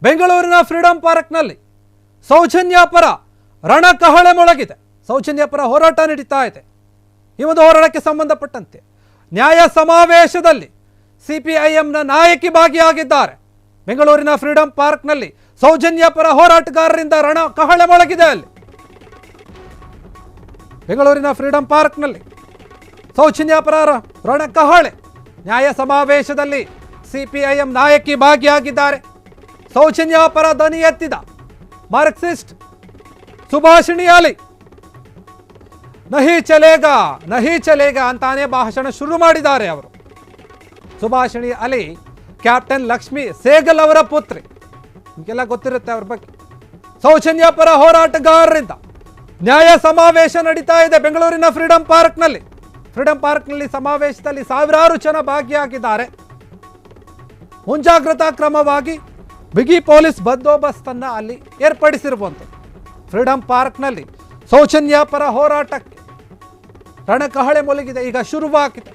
ಬೆಂಗಳೂರಿನ ಫ್ರೀಡಂ ಪಾರ್ಕ್ನಲ್ಲಿ ಸೌಜನ್ಯ ಪರ ರಣಕಹಳೆ ಮೊಳಗಿದೆ. ಸೌಜನ್ಯ ಪರ ಹೋರಾಟ ನಡೀತಾ ಇದೆ. ಈ ಒಂದು ಹೋರಾಟಕ್ಕೆ ಸಂಬಂಧಪಟ್ಟಂತೆ ನ್ಯಾಯ ಸಮಾವೇಶದಲ್ಲಿ ಸಿಪಿಐಎಂನ ನಾಯಕಿ ಭಾಗಿಯಾಗಿದ್ದಾರೆ. ಬೆಂಗಳೂರಿನ ಫ್ರೀಡಂ ಪಾರ್ಕ್ನಲ್ಲಿ ಸೌಜನ್ಯ ಪರ ಹೋರಾಟಗಾರರಿಂದ ರಣಕಹಳೆ ಮೊಳಗಿದೆ. ಅಲ್ಲಿ ಬೆಂಗಳೂರಿನ ಫ್ರೀಡಂ ಪಾರ್ಕ್ನಲ್ಲಿ ಸೌಜನ್ಯ ಪರ ರಣಕಹಳೆ. ನ್ಯಾಯ ಸಮಾವೇಶದಲ್ಲಿ ಸಿಪಿಐಎಂ ನಾಯಕಿ ಭಾಗಿಯಾಗಿದ್ದಾರೆ. ಸೌಜನ್ಯ ಪರ ಧ್ವನಿ ಎತ್ತಿದ ಮಾರ್ಕ್ಸಿಸ್ಟ್ ಸುಭಾಷಿಣಿ ಅಲಿ ನಹಿ ಚಲೇಗಾ ಅಂತಾನೆ ಭಾಷಣ ಶುರು ಮಾಡಿದ್ದಾರೆ. ಅವರು ಸುಭಾಷಿಣಿ ಅಲಿ ಕ್ಯಾಪ್ಟನ್ ಲಕ್ಷ್ಮಿ ಸೇಗಲ್ ಅವರ ಪುತ್ರಿ, ನಿಮಗೆಲ್ಲ ಗೊತ್ತಿರುತ್ತೆ ಅವ್ರ ಬಗ್ಗೆ. ಸೌಜನ್ಯ ಪರ ಹೋರಾಟಗಾರರಿಂದ ನ್ಯಾಯ ಸಮಾವೇಶ ನಡೀತಾ ಇದೆ ಬೆಂಗಳೂರಿನ ಫ್ರೀಡಂ ಪಾರ್ಕ್ನಲ್ಲಿ. ಫ್ರೀಡಂ ಪಾರ್ಕ್ನಲ್ಲಿ ಸಮಾವೇಶದಲ್ಲಿ ಸಾವಿರಾರು ಜನ ಭಾಗಿಯಾಗಿದ್ದಾರೆ. ಮುಂಜಾಗ್ರತಾ ಕ್ರಮವಾಗಿ ಬಿಗಿ ಪೊಲೀಸ್ ಬಂದೋಬಸ್ತನ್ನು ಅಲ್ಲಿ ಏರ್ಪಡಿಸಿರುವಂಥದ್ದು. ಫ್ರೀಡಂ ಪಾರ್ಕ್ನಲ್ಲಿ ಸೌಜನ್ಯ ಪರ ಹೋರಾಟಕ್ಕೆ ರಣಕಹಳೆ ಮೊಳಗಿದೆ. ಈಗ ಶುರುವಾಗಿದೆ.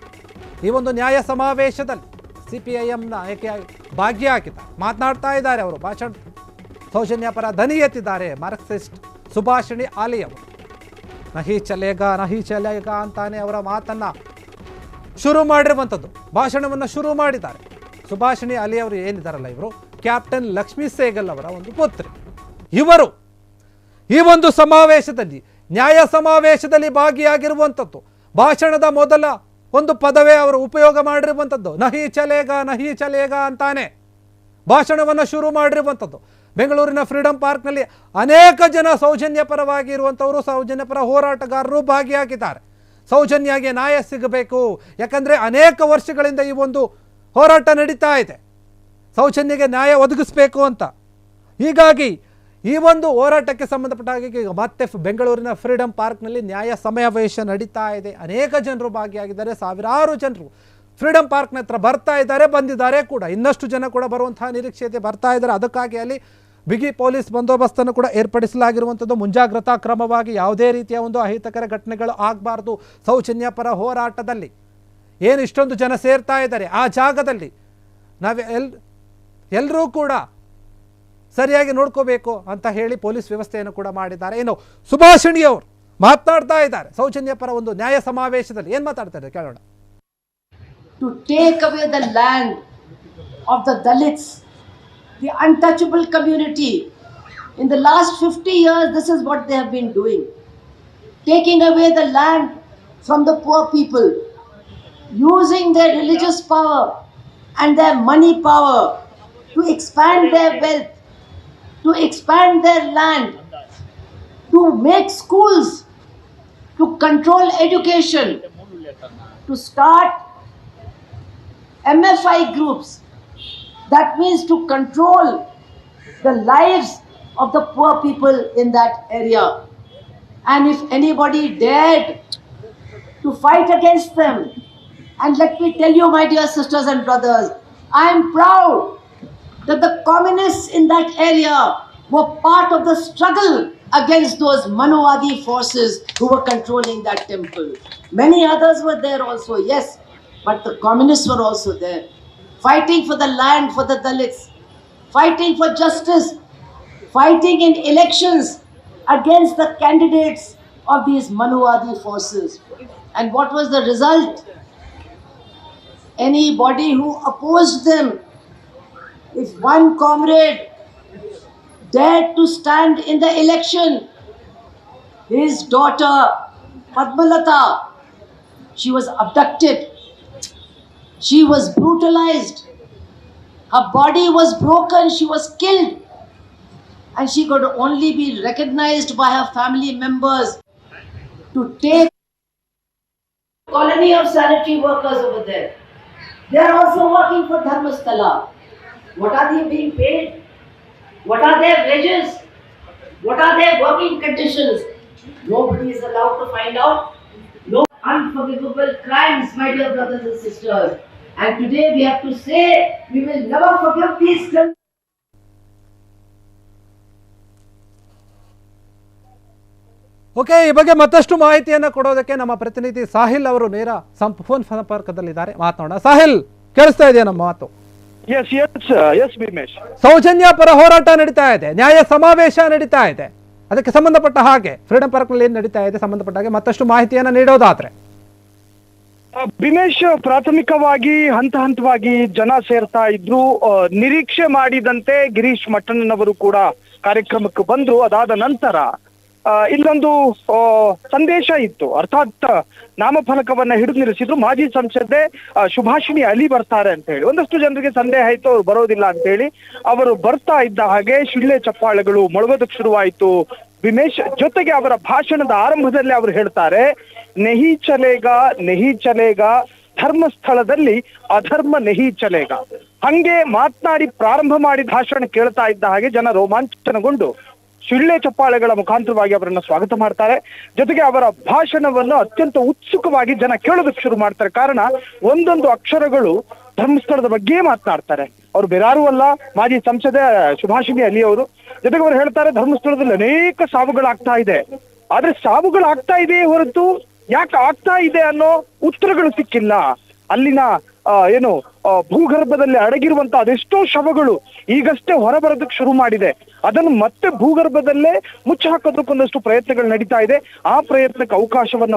ಈ ಒಂದು ನ್ಯಾಯ ಸಮಾವೇಶದಲ್ಲಿ ಸಿಪಿಐಎಂನ ಭಾಗಿಯಾಗಿದ್ದಾರೆ, ಮಾತನಾಡ್ತಾ ಇದ್ದಾರೆ. ಅವರು ಭಾಷಣ ಸೌಜನ್ಯ ಪರ ಧ್ವನಿ ಎತ್ತಿದ್ದಾರೆ ಮಾರ್ಕ್ಸಿಸ್ಟ್ ಸುಭಾಷಿಣಿ ಆಲಿ ಅವರು. ನಹಿ ಚಲೇಗಾ ಅಂತಾನೆ ಅವರ ಮಾತನ್ನ ಶುರು ಮಾಡಿರುವಂಥದ್ದು, ಭಾಷಣವನ್ನು ಶುರು ಮಾಡಿದ್ದಾರೆ. ಸುಭಾಷಿಣಿ ಅಲಿ ಅವರು ಏನಿದ್ದಾರಲ್ಲ, ಇವರು ಕ್ಯಾಪ್ಟನ್ ಲಕ್ಷ್ಮೀ ಸೇಗಲ್ ಅವರ ಒಂದು ಪುತ್ರಿ. ಇವರು ಈ ಒಂದು ಸಮಾವೇಶದಲ್ಲಿ ನ್ಯಾಯ ಸಮಾವೇಶದಲ್ಲಿ ಭಾಗಿಯಾಗಿರುವಂಥದ್ದು. ಭಾಷಣದ ಮೊದಲ ಒಂದು ಪದವೇ ಅವರು ಉಪಯೋಗ ಮಾಡಿರುವಂಥದ್ದು ನಹಿ ಚಲೇಗಾ ಅಂತಾನೆ ಭಾಷಣವನ್ನು ಶುರು ಮಾಡಿರುವಂಥದ್ದು. ಬೆಂಗಳೂರಿನ ಫ್ರೀಡಂ ಪಾರ್ಕ್ನಲ್ಲಿ ಅನೇಕ ಜನ ಸೌಜನ್ಯ ಪರವಾಗಿ ಇರುವಂಥವರು, ಸೌಜನ್ಯ ಪರ ಹೋರಾಟಗಾರರು ಭಾಗಿಯಾಗಿದ್ದಾರೆ. ಸೌಜನ್ಯಗೆ ನ್ಯಾಯ ಸಿಗಬೇಕು, ಯಾಕಂದರೆ ಅನೇಕ ವರ್ಷಗಳಿಂದ ಈ ಒಂದು ಹೋರಾಟ ನಡೀತಾ ಇದೆ. ಸೌಜನ್ಯಗೆ ನ್ಯಾಯ ಒದಗಿಸ್ಬೇಕು ಅಂತ. ಹೀಗಾಗಿ ಈ ಒಂದು ಹೋರಾಟಕ್ಕೆ ಸಂಬಂಧಪಟ್ಟ ಹಾಗೆ ಮತ್ತೆ ಬೆಂಗಳೂರಿನ ಫ್ರೀಡಂ ಪಾರ್ಕ್ನಲ್ಲಿ ನ್ಯಾಯ ಸಮಾವೇಶ ನಡೀತಾ ಇದೆ. ಅನೇಕ ಜನರು ಭಾಗಿಯಾಗಿದ್ದಾರೆ. ಸಾವಿರಾರು ಜನರು ಫ್ರೀಡಂ ಪಾರ್ಕ್ನ ಹತ್ರ ಬರ್ತಾ ಇದ್ದಾರೆ, ಬಂದಿದ್ದಾರೆ ಕೂಡ. ಇನ್ನಷ್ಟು ಜನ ಕೂಡ ಬರುವಂತಹ ನಿರೀಕ್ಷೆ ಇದೆ, ಬರ್ತಾ ಇದ್ದಾರೆ. ಅದಕ್ಕಾಗಿ ಅಲ್ಲಿ ಬಿಗಿ ಪೊಲೀಸ್ ಬಂದೋಬಸ್ತನ್ನು ಕೂಡ ಏರ್ಪಡಿಸಲಾಗಿರುವಂಥದ್ದು. ಮುಂಜಾಗ್ರತಾ ಕ್ರಮವಾಗಿ ಯಾವುದೇ ರೀತಿಯ ಒಂದು ಅಹಿತಕರ ಘಟನೆಗಳು ಆಗಬಾರ್ದು. ಸೌಜನ್ಯ ಪರ ಹೋರಾಟದಲ್ಲಿ ಏನು ಇಷ್ಟೊಂದು ಜನ ಸೇರ್ತಾ ಇದ್ದಾರೆ, ಆ ಜಾಗದಲ್ಲಿ ಎಲ್ಲರೂ ಕೂಡ ಸರಿಯಾಗಿ ನೋಡ್ಕೋಬೇಕು ಅಂತ ಹೇಳಿ ಪೊಲೀಸ್ ವ್ಯವಸ್ಥೆಯನ್ನು ಕೂಡ ಮಾಡಿದ್ದಾರೆ. ಇನ್ನು ಸುಭಾಷಿಣಿ ಅವರು ಮಾತನಾಡ್ತಾ ಇದ್ದಾರೆ ಸೌಜನ್ಯ ಪರ ಒಂದು ನ್ಯಾಯ ಸಮಾವೇಶದಲ್ಲಿ. ಏನು ಮಾತಾಡ್ತಾರೆ ಕೇಳೋಣ. To take away the land of the Dalits, the untouchable community. In the last 50 years, this is what they have been doing. Taking away the land from the poor people, using their religious power and their money power to expand their wealth, to expand their land, to make schools, to control education, to start MFI groups. That means to control the lives of the poor people in that area. And if anybody dared to fight against them, and let me tell you, my dear sisters and brothers, I am proud that the communists in that area were part of the struggle against those Manuvadi forces who were controlling that temple. Many others were there also, yes, but the communists were also there, fighting for the land for the Dalits, fighting for justice, fighting in elections against the candidates of these Manuvadi forces. And what was the result? Anybody who opposed them, if one comrade dared to stand in the election, his daughter Padmalata, she was abducted, she was brutalized, her body was broken, she was killed, and she could only be recognized by her family members to take colony of sanitary workers over there. They are also working for Dharmasthala. What are they being paid? What are their wages? What are their working conditions? Nobody is allowed to find out. No unforgivable crimes, my dear brothers and sisters. And today we have to say, we will never forgive these crimes. Okay, ಈ ಬಗ್ಗೆ ಮತ್ತಷ್ಟು ಮಾಹಿತಿಯನ್ನು ಕೊಡೋದಕ್ಕೆ ನಮ್ಮ ಪ್ರತಿನಿಧಿ ಸಾಹಿಲ್ ಅವರು ನೇರ phone ಸಂಪರ್ಕದಲ್ಲಿದ್ದಾರೆ. ಮಾತನಾಡೋಣ. ಸಾಹಿಲ್, ಕೇಳಿಸ್ತಾ ಇದೆಯಾ ನಮ್ಮ ಮಾತು? Yes yes yes Bhimesh. Sowjanya ಪರ ಹೋರಾಟ ನಡೀತಾ ಇದೆ, ನ್ಯಾಯ ಸಮಾವೇಶ ನಡೀತಾ ಇದೆ. ಅದಕ್ಕೆ ಸಂಬಂಧಪಟ್ಟ ಹಾಗೆ ಫ್ರೀಡಂ ಪಾರ್ಕ್ನಲ್ಲಿ ಏನು ನಡೀತಾ ಇದೆ ಸಂಬಂಧಪಟ್ಟ ಹಾಗೆ ಮತ್ತಷ್ಟು ಮಾಹಿತಿಯನ್ನು ನೀಡೋದಾದ್ರೆ ಭೀಮೇಶ್, ಪ್ರಾಥಮಿಕವಾಗಿ ಹಂತ ಹಂತವಾಗಿ ಜನ ಸೇರ್ತಾ ಇದ್ರು. ನಿರೀಕ್ಷೆ ಮಾಡಿದಂತೆ ಗಿರೀಶ್ ಮಟ್ಟಣ್ಣನವರು ಕೂಡ ಕಾರ್ಯಕ್ರಮಕ್ಕೆ ಬಂದ್ರು. ಅದಾದ ನಂತರ ಇಲ್ಲೊಂದು ಸಂದೇಶ ಇತ್ತು, ಅರ್ಥಾತ್ ನಾಮಫಲಕವನ್ನ ಹಿಡಿದು ನಿಲ್ಲಿಸಿದ್ರು. ಮಾಜಿ ಸಂಸದೆ ಸುಭಾಷಿಣಿ ಅಲಿ ಬರ್ತಾರೆ ಅಂತ ಹೇಳಿ ಒಂದಷ್ಟು ಜನರಿಗೆ ಸಂದೇಹ ಆಯ್ತು, ಅವ್ರು ಬರೋದಿಲ್ಲ ಅಂತ ಹೇಳಿ. ಅವರು ಬರ್ತಾ ಇದ್ದ ಹಾಗೆ ಶಿಳ್ಳೆ ಚಪ್ಪಾಳೆಗಳು ಮೊಳಗೋದಕ್ಕೆ ಶುರುವಾಯಿತು ಭೀಮೇಶ್. ಜೊತೆಗೆ ಅವರ ಭಾಷಣದ ಆರಂಭದಲ್ಲಿ ಅವರು ಹೇಳ್ತಾರೆ, ನೆಹಿ ಚಲೇಗಾ ಧರ್ಮಸ್ಥಳದಲ್ಲಿ ಅಧರ್ಮ ನೆಹಿ ಚಲೇಗ. ಹಂಗೆ ಮಾತನಾಡಿ ಪ್ರಾರಂಭ ಮಾಡಿ ಭಾಷಣ ಕೇಳ್ತಾ ಇದ್ದ ಹಾಗೆ ಜನ ರೋಮಾಂಚನಗೊಂಡು ಶಿಳ್ಳೆ ಚಪ್ಪಾಳೆಗಳ ಮುಖಾಂತರವಾಗಿ ಅವರನ್ನ ಸ್ವಾಗತ ಮಾಡ್ತಾರೆ. ಜೊತೆಗೆ ಅವರ ಭಾಷಣವನ್ನು ಅತ್ಯಂತ ಉತ್ಸುಕವಾಗಿ ಜನ ಕೇಳೋದಕ್ಕೆ ಶುರು ಮಾಡ್ತಾರೆ. ಕಾರಣ ಒಂದೊಂದು ಅಕ್ಷರಗಳು ಧರ್ಮಸ್ಥಳದ ಬಗ್ಗೆ ಮಾತನಾಡ್ತಾರೆ. ಅವರು ಬೇರಾರು ಅಲ್ಲ, ಮಾಜಿ ಸಂಸದೆ ಸುಭಾಷಿಣಿ ಅಲಿ ಅವರು. ಜೊತೆಗೆ ಅವರು ಹೇಳ್ತಾರೆ, ಧರ್ಮಸ್ಥಳದಲ್ಲಿ ಅನೇಕ ಸಾವುಗಳಾಗ್ತಾ ಇದೆ, ಆದ್ರೆ ಸಾವುಗಳಾಗ್ತಾ ಇದೆಯೇ ಹೊರತು ಯಾಕೆ ಆಗ್ತಾ ಇದೆ ಅನ್ನೋ ಉತ್ತರಗಳು ಸಿಕ್ಕಿಲ್ಲ. ಅಲ್ಲಿನ ಭೂಗರ್ಭದಲ್ಲಿ ಅಡಗಿರುವಂತ ಅದೆಷ್ಟೋ ಶವಗಳು ಈಗಷ್ಟೇ ಹೊರಬರೋದಕ್ಕೆ ಶುರು ಮಾಡಿದೆ. ಅದನ್ನು ಮತ್ತೆ ಭೂಗರ್ಭದಲ್ಲೇ ಮುಚ್ಚಿ ಹಾಕೋದಕ್ಕೊಂದಷ್ಟು ಪ್ರಯತ್ನಗಳು ನಡೀತಾ ಇದೆ. ಆ ಪ್ರಯತ್ನಕ್ಕೆ ಅವಕಾಶವನ್ನ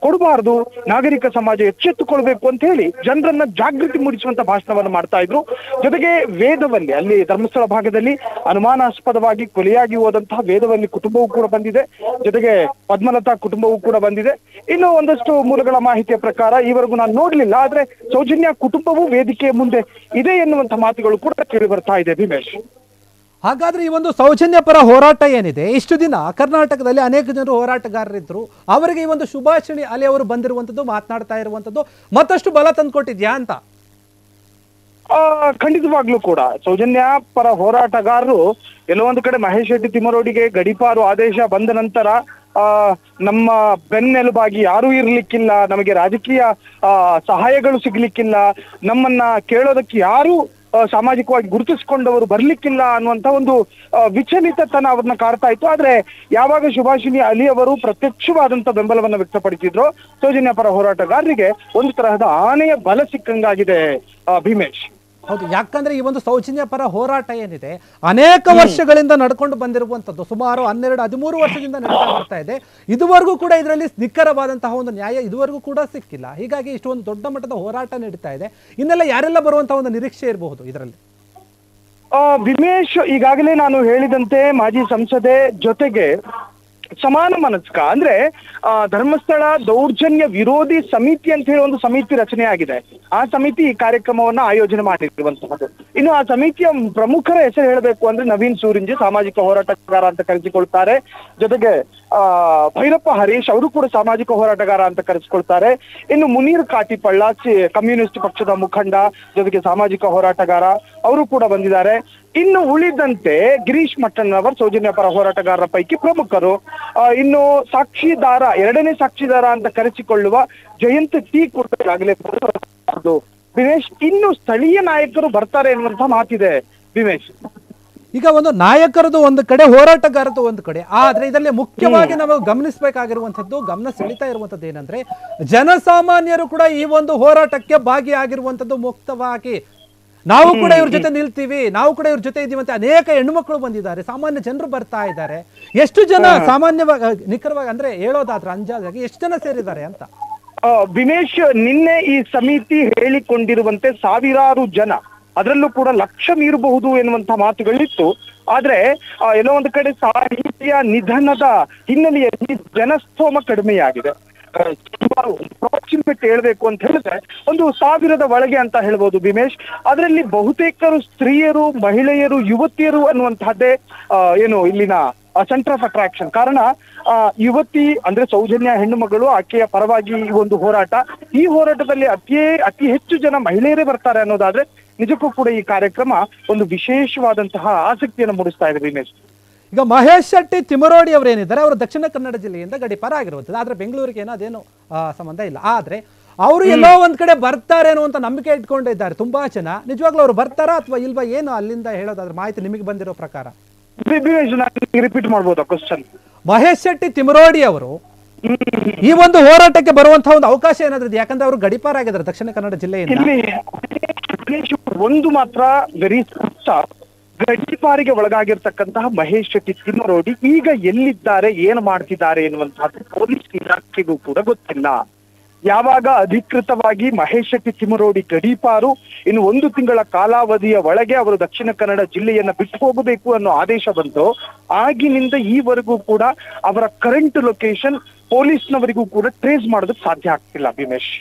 ಕೊಡಬಾರದು, ನಾಗರಿಕ ಸಮಾಜ ಎಚ್ಚೆತ್ತುಕೊಳ್ಬೇಕು ಅಂತ ಹೇಳಿ ಜನರನ್ನ ಜಾಗೃತಿ ಮೂಡಿಸುವಂತ ಭಾಷಣವನ್ನು ಮಾಡ್ತಾ ಇದ್ರು. ಜೊತೆಗೆ ವೇದವಲ್ಲಿ, ಅಲ್ಲಿ ಧರ್ಮಸ್ಥಳ ಭಾಗದಲ್ಲಿ ಅನುಮಾನಾಸ್ಪದವಾಗಿ ಕೊಲೆಯಾಗಿ ಹೋದಂತಹ ವೇದವಲ್ಲಿ ಕುಟುಂಬವೂ ಕೂಡ ಬಂದಿದೆ. ಜೊತೆಗೆ ಪದ್ಮಲತಾ ಕುಟುಂಬವೂ ಕೂಡ ಬಂದಿದೆ. ಇನ್ನು ಒಂದಷ್ಟು ಮೂಲಗಳ ಮಾಹಿತಿಯ ಪ್ರಕಾರ ಈವರೆಗೂ ನಾನು ನೋಡ್ಲಿಲ್ಲ, ಆದ್ರೆ ಸೌಜನ್ಯ ಕುಟುಂಬವೂ ವೇದಿಕೆಯ ಮುಂದೆ ಇದೆ ಎನ್ನುವಂತ ಮಾತುಗಳು ಕೂಡ ಕೇಳಿ ಬರ್ತಾ ಇದೆ ಭೀಮೇಶ್. ಹಾಗಾದ್ರೆ ಈ ಒಂದು ಸೌಜನ್ಯ ಪರ ಹೋರಾಟ ಏನಿದೆ, ಇಷ್ಟು ದಿನ ಕರ್ನಾಟಕದಲ್ಲಿ ಅನೇಕ ಜನರು ಹೋರಾಟಗಾರರಿದ್ರು, ಅವರಿಗೆ ಈ ಒಂದು ಸುಭಾಷಿಣಿ ಅಲಿ ಅವರು ಬಂದಿರುವಂತದ್ದು, ಮಾತನಾಡ್ತಾ ಇರುವಂತದ್ದು ಮತ್ತಷ್ಟು ಬಲ ತಂದುಕೊಟ್ಟಿದ್ಯಾ ಅಂತ? ಖಂಡಿತವಾಗ್ಲೂ ಕೂಡ ಸೌಜನ್ಯ ಪರ ಹೋರಾಟಗಾರರು ಎಲ್ಲೋ ಒಂದು ಕಡೆ ಮಹೇಶ್ ಶೆಟ್ಟಿ ತಿಮ್ಮರೋಡಿಗೆ ಗಡೀಪಾರು ಆದೇಶ ಬಂದ ನಂತರ ನಮ್ಮ ಬೆನ್ನೆಲುಬಾಗಿ ಯಾರೂ ಇರ್ಲಿಕ್ಕಿಲ್ಲ, ನಮಗೆ ರಾಜಕೀಯ ಸಹಾಯಗಳು ಸಿಗ್ಲಿಕ್ಕಿಲ್ಲ, ನಮ್ಮನ್ನ ಕೇಳೋದಕ್ಕೆ ಯಾರು ಸಾಮಾಜಿಕವಾಗಿ ಗುರುತಿಸಿಕೊಂಡವರು ಬರ್ಲಿಕ್ಕಿಲ್ಲ ಅನ್ನುವಂತ ಒಂದು ವಿಚಲಿತತನ ಅವ್ರನ್ನ ಕಾಡ್ತಾ ಇತ್ತು. ಆದ್ರೆ ಯಾವಾಗ ಸುಭಾಷಿಣಿ ಅಲಿ ಅವರು ಪ್ರತ್ಯಕ್ಷವಾದಂತ ಬೆಂಬಲವನ್ನ ವ್ಯಕ್ತಪಡಿಸಿದ್ರು, ಸೌಜನ್ಯ ಪರ ಹೋರಾಟಗಾರರಿಗೆ ಒಂದು ತರಹದ ಆನೆಯ ಬಲ ಸಿಕ್ಕಂಗಾಗಿದೆ ಭೀಮೇಶ್. ಹೌದು, ಯಾಕಂದ್ರೆ ಈ ಒಂದು ಸೌಜನ್ಯ ಪರ ಹೋರಾಟ ಏನಿದೆ ಅನೇಕ ವರ್ಷಗಳಿಂದ ನಡ್ಕೊಂಡು ಬಂದಿರುವಂತದ್ದು, ಸುಮಾರು 12-13 ವರ್ಷದಿಂದ ನಡೀತಾ ಬರ್ತಾ ಇದೆ. ಇದುವರೆಗೂ ಕೂಡ ಇದರಲ್ಲಿ ನಿಖರವಾದಂತಹ ಒಂದು ನ್ಯಾಯ ಇದುವರೆಗೂ ಕೂಡ ಸಿಕ್ಕಿಲ್ಲ. ಹೀಗಾಗಿ ಇಷ್ಟೊಂದು ದೊಡ್ಡ ಮಟ್ಟದ ಹೋರಾಟ ನಡೀತಾ ಇದೆ. ಇನ್ನೆಲ್ಲ ಯಾರೆಲ್ಲ ಬರುವಂತಹ ಒಂದು ನಿರೀಕ್ಷೆ ಇರಬಹುದು ಇದರಲ್ಲಿ? ಭೀಮೇಶ್, ಈಗಾಗಲೇ ನಾನು ಹೇಳಿದಂತೆ ಮಾಜಿ ಸಂಸದೆ ಜೊತೆಗೆ ಸಮಾನ ಮನಸ್ಕ ಅಂದ್ರೆ ಧರ್ಮಸ್ಥಳ ದೌರ್ಜನ್ಯ ವಿರೋಧಿ ಸಮಿತಿ ಅಂತ ಹೇಳಿ ಒಂದು ಸಮಿತಿ ರಚನೆ ಆಗಿದೆ. ಆ ಸಮಿತಿ ಈ ಕಾರ್ಯಕ್ರಮವನ್ನ ಆಯೋಜನೆ ಮಾಡಿರುವಂತಹದ್ದು. ಇನ್ನು ಆ ಸಮಿತಿಯ ಪ್ರಮುಖರ ಹೆಸರು ಹೇಳಬೇಕು ಅಂದ್ರೆ ನವೀನ್ ಸೂರಿಂಜಿ, ಸಾಮಾಜಿಕ ಹೋರಾಟಗಾರ ಅಂತ ಕರೆಸಿಕೊಳ್ತಾರೆ. ಜೊತೆಗೆ ಭೈರಪ್ಪ ಹರೀಶ್ ಅವರು ಕೂಡ ಸಾಮಾಜಿಕ ಹೋರಾಟಗಾರ ಅಂತ ಕರೆಸಿಕೊಳ್ತಾರೆ. ಇನ್ನು ಮುನೀರ್ ಕಾಟಿಪಳ್ಳ ಕಮ್ಯುನಿಸ್ಟ್ ಪಕ್ಷದ ಮುಖಂಡ, ಜೊತೆಗೆ ಸಾಮಾಜಿಕ ಹೋರಾಟಗಾರ, ಅವರು ಕೂಡ ಬಂದಿದ್ದಾರೆ. ಇನ್ನು ಉಳಿದಂತೆ ಗಿರೀಶ್ ಮಟ್ಟಣ್ಣನವರು ಸೌಜನ್ಯ ಪರ ಹೋರಾಟಗಾರರ ಪೈಕಿ ಪ್ರಮುಖರು. ಇನ್ನು ಸಾಕ್ಷಿದಾರ, ಎರಡನೇ ಸಾಕ್ಷಿದಾರ ಅಂತ ಕರೆಸಿಕೊಳ್ಳುವ ಜಯಂತ್ ಟಿ ಕೂಡ ಈಗಾಗಲೇ ಭೀಮೇಶ್. ಇನ್ನು ಸ್ಥಳೀಯ ನಾಯಕರು ಬರ್ತಾರೆ ಎನ್ನುವಂತ ಮಾತಿದೆ ಭೀಮೇಶ್. ಈಗ ಒಂದು ನಾಯಕರದು ಒಂದು ಕಡೆ, ಹೋರಾಟಗಾರದು ಒಂದು ಕಡೆ, ಆದ್ರೆ ಇದರಲ್ಲಿ ಮುಖ್ಯವಾಗಿ ನಾವು ಗಮನಿಸಬೇಕಾಗಿರುವಂತದ್ದು, ಗಮನ ಸೆಳೀತಾ ಇರುವಂತದ್ದು ಏನಂದ್ರೆ ಜನಸಾಮಾನ್ಯರು ಕೂಡ ಈ ಒಂದು ಹೋರಾಟಕ್ಕೆ ಭಾಗಿಯಾಗಿರುವಂತದ್ದು ಮುಕ್ತವಾಗಿ. ನಾವು ಕೂಡ ಇವ್ರ ಜೊತೆ ನಿಲ್ತೀವಿ, ನಾವು ಕೂಡ ಇವ್ರ ಜೊತೆ ಇದೀವಿ ಅಂತ ಅನೇಕ ಹೆಣ್ಣುಮಕ್ಕಳು ಬಂದಿದ್ದಾರೆ, ಸಾಮಾನ್ಯ ಜನರು ಬರ್ತಾ ಇದ್ದಾರೆ. ಎಷ್ಟು ಜನ ಸಾಮಾನ್ಯವಾಗಿ ನಿಖರವಾಗಿ ಅಂದ್ರೆ ಹೇಳೋದಾದ್ರೆ ಅಂಜಾದಾಗಿ ಎಷ್ಟು ಜನ ಸೇರಿದ್ದಾರೆ ಅಂತ? ಭೀಮೇಶ್, ನಿನ್ನೆ ಈ ಸಮಿತಿ ಹೇಳಿಕೊಂಡಿರುವಂತೆ ಸಾವಿರಾರು ಜನ, ಅದರಲ್ಲೂ ಕೂಡ ಲಕ್ಷ ಮೀರಬಹುದು ಎನ್ನುವಂತ ಮಾತುಗಳಿತ್ತು. ಆದ್ರೆ ಎಲ್ಲೋ ಒಂದು ಕಡೆ ಸಾಹಿತ್ಯ ನಿಧನದ ಹಿನ್ನೆಲೆಯಲ್ಲಿ ಜನಸ್ತೋಮ ಕಡಿಮೆಯಾಗಿದೆ. ಅಪ್ರಾಕ್ಸಿಮೇಟ್ ಹೇಳ್ಬೇಕು ಅಂತ ಹೇಳಿದ್ರೆ 1,000 ಒಳಗೆ ಅಂತ ಹೇಳ್ಬೋದು ಭೀಮೇಶ್. ಅದರಲ್ಲಿ ಬಹುತೇಕರು ಸ್ತ್ರೀಯರು, ಮಹಿಳೆಯರು, ಯುವತಿಯರು ಅನ್ನುವಂತಹದ್ದೇ ಇಲ್ಲಿನ ಸೆಂಟರ್ ಆಫ್ ಅಟ್ರಾಕ್ಷನ್. ಕಾರಣ ಯುವತಿ ಅಂದ್ರೆ ಸೌಜನ್ಯ ಹೆಣ್ಣು ಮಗಳು, ಆಕೆಯ ಪರವಾಗಿ ಈ ಒಂದು ಹೋರಾಟ. ಈ ಹೋರಾಟದಲ್ಲಿ ಅತಿ ಹೆಚ್ಚು ಜನ ಮಹಿಳೆಯರೇ ಬರ್ತಾರೆ ಅನ್ನೋದಾದ್ರೆ ನಿಜಕ್ಕೂ ಕೂಡ ಈ ಕಾರ್ಯಕ್ರಮ ಒಂದು ವಿಶೇಷವಾದಂತಹ ಆಸಕ್ತಿಯನ್ನು ಮೂಡಿಸ್ತಾ ಇದೆ ಭೀಮೇಶ್. ಈಗ ಮಹೇಶ್ ಶೆಟ್ಟಿ ತಿಮ್ಮರೋಡಿ ಅವರು ಏನಿದ್ದಾರೆ, ಅವರು ದಕ್ಷಿಣ ಕನ್ನಡ ಜಿಲ್ಲೆಯಿಂದ ಗಡಿಪಾರ ಆಗಿರುವಂಥದ್ದು. ಆದ್ರೆ ಬೆಂಗಳೂರಿಗೆ ಏನೋ ಅದೇನು ಸಂಬಂಧ ಇಲ್ಲ. ಆದ್ರೆ ಅವರು ಎಲ್ಲೋ ಒಂದ್ ಕಡೆ ಬರ್ತಾರೆ ಅನ್ನುವಂತ ನಂಬಿಕೆ ಇಟ್ಕೊಂಡಿದ್ದಾರೆ ತುಂಬಾ ಜನ. ನಿಜವಾಗ್ಲೂ ಅವರು ಬರ್ತಾರಾ ಅಥವಾ ಇಲ್ವಾ, ಏನು ಅಲ್ಲಿಂದ ಹೇಳೋದಾದ್ರೆ ಮಾಹಿತಿ ನಿಮಗೆ ಬಂದಿರೋ ಪ್ರಕಾರ? ರಿಪೀಟ್ ಮಾಡ್ಬೋದಾ ಕ್ವಶನ್? ಮಹೇಶ್ ಶೆಟ್ಟಿ ತಿಮ್ಮರೋಡಿ ಅವರು ಈ ಒಂದು ಹೋರಾಟಕ್ಕೆ ಬರುವಂತಹ ಒಂದು ಅವಕಾಶ ಏನಾದ್ರೂ ಇದೆ? ಯಾಕಂದ್ರೆ ಅವರು ಗಡಿಪಾರ ಆಗಿದ್ದಾರೆ ದಕ್ಷಿಣ ಕನ್ನಡ ಜಿಲ್ಲೆಯಿಂದ. ಗಣೇಶ್ ಒಂದು ಮಾತ್ರ ವೆರಿ ಸ್ಪಷ್ಟ, ಗಡೀಪಾರಿಗೆ ಒಳಗಾಗಿರ್ತಕ್ಕಂತಹ ಮಹೇಶ್ ಶೆಟ್ಟಿ ತಿಮ್ಮರೋಡಿ ಈಗ ಎಲ್ಲಿದ್ದಾರೆ, ಏನು ಮಾಡ್ತಿದ್ದಾರೆ ಎನ್ನುವಂತಹದ್ದು ಪೊಲೀಸ್ ಇಲಾಖೆಗೂ ಕೂಡ ಗೊತ್ತಿಲ್ಲ. ಯಾವಾಗ ಅಧಿಕೃತವಾಗಿ ಮಹೇಶ್ ಶೆಟ್ಟಿ ತಿಮ್ಮರೋಡಿ ಗಡೀಪಾರು ಇನ್ನು 1 ತಿಂಗಳ ಕಾಲಾವಧಿಯ ಒಳಗೆ ಅವರು ದಕ್ಷಿಣ ಕನ್ನಡ ಜಿಲ್ಲೆಯನ್ನ ಬಿಟ್ಟು ಹೋಗಬೇಕು ಅನ್ನೋ ಆದೇಶ ಬಂತು, ಆಗಿನಿಂದ ಈವರೆಗೂ ಕೂಡ ಅವರ ಕರೆಂಟ್ ಲೊಕೇಶನ್ ಪೊಲೀಸ್ನವರಿಗೂ ಕೂಡ ಟ್ರೇಸ್ ಮಾಡೋದಕ್ಕೆ ಸಾಧ್ಯ ಆಗ್ತಿಲ್ಲ ಭೀಮೇಶ್.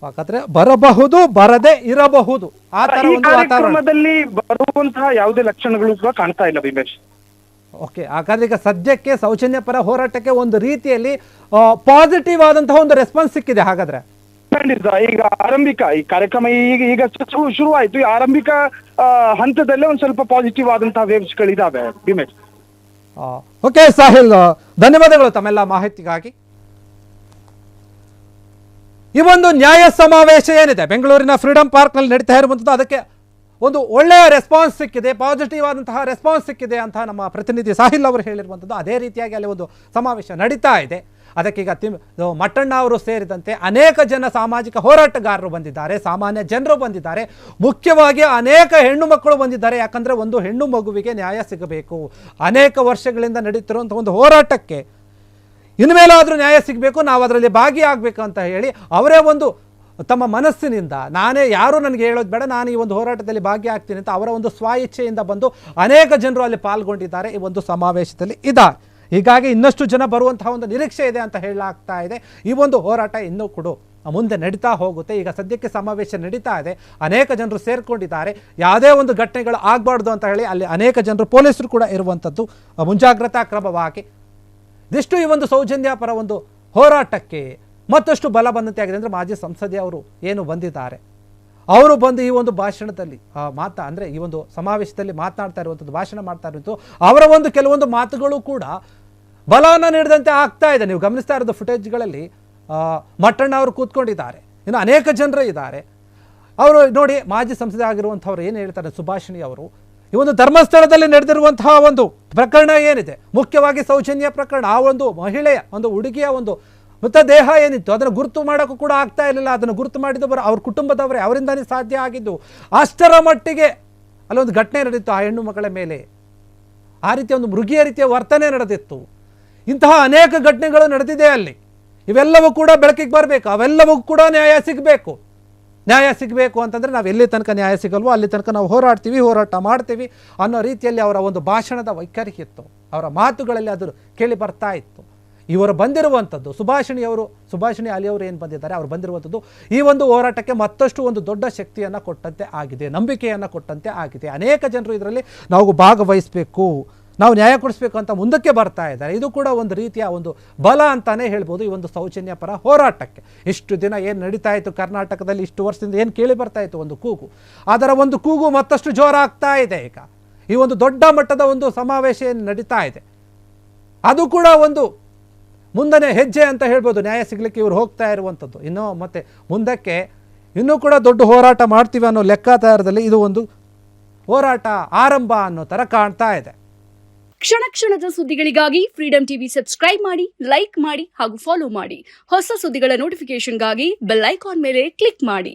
ಹಾಗಾದ್ರೆ ಬರಬಹುದು, ಬರದೇ ಇರಬಹುದು, ಆ ತರ ಈ ಒಂದು ವಾತಾವರಣ ಕಾರ್ಯಕ್ರಮದಲ್ಲಿ ಬರುವಂತಹ ಯಾವುದೇ ಲಕ್ಷಣಗಳು ಕೂಡ ಕಾಣ್ತಾ ಇಲ್ಲ ಭೀಮೇಶ್. ಓಕೆ, ಹಾಗಾದ್ರೆ ಈಗ ಸದ್ಯಕ್ಕೆ ಸೌಜನ್ಯ ಪರ ಹೋರಾಟಕ್ಕೆ ಒಂದು ರೀತಿಯಲ್ಲಿ ಪಾಸಿಟಿವ್ ಆದಂತಹ ಒಂದು ರೆಸ್ಪಾನ್ಸ್ ಸಿಕ್ಕಿದೆ ಹಾಗಾದ್ರೆ. ಖಂಡಿತ. ಈಗ ಆರಂಭಿಕ ಈ ಕಾರ್ಯಕ್ರಮ ಈಗ ಶುರುವಾಯಿತು. ಈ ಆರಂಭಿಕ ಹಂತದಲ್ಲೇ ಒಂದ್ ಸ್ವಲ್ಪ ಪಾಸಿಟಿವ್ ಆದಂತಹ ವೇವ್ಸ್ ಗಳಿದಾವೆ ಭೀಮೇಶ್. ಓಕೆ ಸಾಹಿಲ್, ಧನ್ಯವಾದಗಳು ತಮ್ಮೆಲ್ಲ ಮಾಹಿತಿಗಾಗಿ. ಈ ಒಂದು ನ್ಯಾಯ ಸಮಾವೇಶ ಏನಿದೆ ಬೆಂಗಳೂರಿನ ಫ್ರೀಡಂ ಪಾರ್ಕ್ ನಲ್ಲಿ ನಡೀತಾ ಇರುವಂಥದ್ದು, ಅದಕ್ಕೆ ಒಂದು ಒಳ್ಳೆಯ ರೆಸ್ಪಾನ್ಸ್ ಸಿಕ್ಕಿದೆ, ಪಾಸಿಟಿವ್ ಆದಂತಹ ರೆಸ್ಪಾನ್ಸ್ ಸಿಕ್ಕಿದೆ ಅಂತ ನಮ್ಮ ಪ್ರತಿನಿಧಿ ಸಾಹಿಲ್ ಅವರು ಹೇಳಿರುವಂಥದ್ದು. ಅದೇ ರೀತಿಯಾಗಿ ಅಲ್ಲಿ ಒಂದು ಸಮಾವೇಶ ನಡೀತಾ ಇದೆ. ಅದಕ್ಕೀಗ ಮಟ್ಟಣ್ಣ ಅವರು ಸೇರಿದಂತೆ ಅನೇಕ ಜನ ಸಾಮಾಜಿಕ ಹೋರಾಟಗಾರರು ಬಂದಿದ್ದಾರೆ, ಸಾಮಾನ್ಯ ಜನರು ಬಂದಿದ್ದಾರೆ, ಮುಖ್ಯವಾಗಿ ಅನೇಕ ಹೆಣ್ಣು ಮಕ್ಕಳು ಬಂದಿದ್ದಾರೆ. ಯಾಕಂದರೆ ಒಂದು ಹೆಣ್ಣು ಮಗುವಿಗೆ ನ್ಯಾಯ ಸಿಗಬೇಕು, ಅನೇಕ ವರ್ಷಗಳಿಂದ ನಡೀತಿರುವಂಥ ಒಂದು ಹೋರಾಟಕ್ಕೆ ಇನ್ಮೇಲಾದರೂ ನ್ಯಾಯ ಸಿಗಬೇಕು, ನಾವು ಅದರಲ್ಲಿ ಭಾಗಿಯಾಗಬೇಕು ಅಂತ ಹೇಳಿ ಅವರೇ ಒಂದು ತಮ್ಮ ಮನಸ್ಸಿನಿಂದ, ನಾನೇ ಯಾರೂ ನನಗೆ ಹೇಳೋದು ಬೇಡ, ನಾನು ಈ ಒಂದು ಹೋರಾಟದಲ್ಲಿ ಭಾಗಿಯಾಗ್ತೀನಿ ಅಂತ ಅವರ ಒಂದು ಸ್ವ ಇಚ್ಛೆಯಿಂದ ಬಂದು ಅನೇಕ ಜನರು ಅಲ್ಲಿ ಪಾಲ್ಗೊಂಡಿದ್ದಾರೆ, ಈ ಒಂದು ಸಮಾವೇಶದಲ್ಲಿ ಇದ್ದಾರೆ. ಹೀಗಾಗಿ ಇನ್ನಷ್ಟು ಜನ ಬರುವಂತಹ ಒಂದು ನಿರೀಕ್ಷೆ ಇದೆ ಅಂತ ಹೇಳಲಾಗ್ತಾ ಇದೆ. ಈ ಒಂದು ಹೋರಾಟ ಇನ್ನೂ ಕೂಡ ಮುಂದೆ ನಡೀತಾ ಹೋಗುತ್ತೆ. ಈಗ ಸದ್ಯಕ್ಕೆ ಸಮಾವೇಶ ನಡೀತಾ ಇದೆ, ಅನೇಕ ಜನರು ಸೇರ್ಕೊಂಡಿದ್ದಾರೆ. ಯಾವುದೇ ಒಂದು ಘಟನೆಗಳು ಆಗಬಾರ್ದು ಅಂತ ಹೇಳಿ ಅಲ್ಲಿ ಅನೇಕ ಜನರು, ಪೊಲೀಸರು ಕೂಡ ಇರುವಂಥದ್ದು ಮುಂಜಾಗ್ರತಾ ಕ್ರಮವಾಗಿ. ಇದಿಷ್ಟು ಈ ಒಂದು ಸೌಜನ್ಯ ಪರ ಒಂದು ಹೋರಾಟಕ್ಕೆ ಮತ್ತಷ್ಟು ಬಲ ಬಂದಂತೆ ಆಗಿದೆ. ಅಂದರೆ ಮಾಜಿ ಸಂಸದೀಯ ಅವರು ಏನು ಬಂದಿದ್ದಾರೆ, ಅವರು ಬಂದು ಈ ಒಂದು ಭಾಷಣದಲ್ಲಿ ಅಂದರೆ ಈ ಒಂದು ಸಮಾವೇಶದಲ್ಲಿ ಮಾತನಾಡ್ತಾ ಇರುವಂಥದ್ದು, ಭಾಷಣ ಮಾಡ್ತಾ ಇರುವಂಥದ್ದು, ಅವರ ಒಂದು ಕೆಲವೊಂದು ಮಾತುಗಳು ಕೂಡ ಬಲವನ್ನು ನೀಡಿದಂತೆ ಆಗ್ತಾ ಇದೆ. ನೀವು ಗಮನಿಸ್ತಾ ಇರೋದು ಫುಟೇಜ್ಗಳಲ್ಲಿ ಮಟ್ಟಣ್ಣ ಅವರು ಕೂತ್ಕೊಂಡಿದ್ದಾರೆ, ಇನ್ನು ಅನೇಕ ಜನರು ಇದ್ದಾರೆ. ಅವರು ನೋಡಿ, ಮಾಜಿ ಸಂಸದೆ ಆಗಿರುವಂಥವ್ರು ಏನು ಹೇಳ್ತಾರೆ, ಸುಭಾಷಿಣಿ ಅವರು, ಈ ಒಂದು ಧರ್ಮಸ್ಥಳದಲ್ಲಿ ನಡೆದಿರುವಂತಹ ಒಂದು ಪ್ರಕರಣ ಏನಿದೆ, ಮುಖ್ಯವಾಗಿ ಸೌಜನ್ಯ ಪ್ರಕರಣ, ಆ ಒಂದು ಮಹಿಳೆಯ ಒಂದು ಹುಡುಗಿಯ ಒಂದು ಮೃತದೇಹ ಏನಿತ್ತು ಅದನ್ನು ಗುರುತು ಮಾಡೋಕ್ಕೂ ಕೂಡ ಆಗ್ತಾ ಇರಲಿಲ್ಲ. ಅದನ್ನು ಗುರುತು ಮಾಡಿದವರು ಅವ್ರ ಕುಟುಂಬದವರೇ, ಅವರಿಂದನೇ ಸಾಧ್ಯ ಆಗಿದ್ದು. ಅಷ್ಟರ ಮಟ್ಟಿಗೆ ಅಲ್ಲೊಂದು ಘಟನೆ ನಡೆದಿತ್ತು ಆ ಹೆಣ್ಣು ಮಕ್ಕಳ ಮೇಲೆ, ಆ ರೀತಿಯ ಒಂದು ಮೃಗೀಯ ರೀತಿಯ ವರ್ತನೆ ನಡೆದಿತ್ತು. ಇಂತಹ ಅನೇಕ ಘಟನೆಗಳು ನಡೆದಿದೆ ಅಲ್ಲಿ. ಇವೆಲ್ಲವೂ ಕೂಡ ಬೆಳಕಿಗೆ ಬರಬೇಕು, ಅವೆಲ್ಲವೂ ಕೂಡ ನ್ಯಾಯ ಸಿಗಬೇಕು. ನ್ಯಾಯ ಸಿಗಬೇಕು ಅಂತಂದರೆ ನಾವು ಎಲ್ಲಿ ತನಕ ನ್ಯಾಯ ಸಿಗಲ್ವೋ ಅಲ್ಲಿ ತನಕ ನಾವು ಹೋರಾಟ ಮಾಡ್ತೀವಿ ಅನ್ನೋ ರೀತಿಯಲ್ಲಿ ಅವರ ಒಂದು ಭಾಷಣದ ವೈಖರಿ ಇತ್ತು, ಅವರ ಮಾತುಗಳಲ್ಲಿ ಅದು ಕೇಳಿ ಬರ್ತಾ ಇತ್ತು. ಇವರು ಬಂದಿರುವಂಥದ್ದು ಸುಭಾಷಿಣಿ ಅಲಿ ಅವರು ಏನು ಬಂದಿದ್ದಾರೆ, ಅವರು ಬಂದಿರುವಂಥದ್ದು ಈ ಒಂದು ಹೋರಾಟಕ್ಕೆ ಮತ್ತಷ್ಟು ಒಂದು ದೊಡ್ಡ ಶಕ್ತಿಯನ್ನು ಕೊಟ್ಟಂತೆ ಆಗಿದೆ, ನಂಬಿಕೆಯನ್ನು ಕೊಟ್ಟಂತೆ ಆಗಿದೆ. ಅನೇಕ ಜನರು ಇದರಲ್ಲಿ ನಾವು ಭಾಗವಹಿಸಬೇಕು, ನಾವು ನ್ಯಾಯ ಕೊಡಿಸ್ಬೇಕು ಅಂತ ಮುಂದಕ್ಕೆ ಬರ್ತಾ ಇದ್ದಾರೆ. ಇದು ಕೂಡ ಒಂದು ರೀತಿಯ ಒಂದು ಬಲ ಅಂತಾನೆ ಹೇಳ್ಬೋದು ಈ ಒಂದು ಸೌಜನ್ಯ ಪರ ಹೋರಾಟಕ್ಕೆ. ಇಷ್ಟು ದಿನ ಏನು ನಡೀತಾ ಇತ್ತು ಕರ್ನಾಟಕದಲ್ಲಿ, ಇಷ್ಟು ವರ್ಷದಿಂದ ಏನು ಕೇಳಿ ಬರ್ತಾ ಇತ್ತು ಒಂದು ಕೂಗು, ಅದರ ಒಂದು ಕೂಗು ಮತ್ತಷ್ಟು ಜೋರಾಗ್ತಾ ಇದೆ. ಈಗ ಈ ಒಂದು ದೊಡ್ಡ ಮಟ್ಟದ ಒಂದು ಸಮಾವೇಶ ಏನು ನಡೀತಾ ಇದೆ, ಅದು ಕೂಡ ಒಂದು ಮುಂದನೆ ಹೆಜ್ಜೆ ಅಂತ ಹೇಳ್ಬೋದು. ನ್ಯಾಯ ಸಿಗಲಿಕ್ಕೆ ಇವರು ಹೋಗ್ತಾ ಇರುವಂಥದ್ದು. ಇನ್ನೂ ಮತ್ತೆ ಮುಂದಕ್ಕೆ ಇನ್ನೂ ಕೂಡ ದೊಡ್ಡ ಹೋರಾಟ ಮಾಡ್ತೀವಿ ಅನ್ನೋ ಲೆಕ್ಕಾಚಾರದಲ್ಲಿ ಇದು ಒಂದು ಹೋರಾಟ ಆರಂಭ ಅನ್ನೋ ಥರ ಕಾಣ್ತಾ ಇದೆ. ಕ್ಷಣ ಕ್ಷಣದ ಸುದ್ದಿಗಳಿಗಾಗಿ ಫ್ರೀಡಂ ಟಿವಿ ಸಬ್ಸ್ಕ್ರೈಬ್ ಮಾಡಿ, ಲೈಕ್ ಮಾಡಿ ಹಾಗೂ ಫಾಲೋ ಮಾಡಿ. ಹೊಸ ಸುದ್ದಿಗಳ ನೋಟಿಫಿಕೇಶನ್ಗಾಗಿ ಬೆಲ್ ಐಕಾನ್ ಮೇಲೆ ಕ್ಲಿಕ್ ಮಾಡಿ.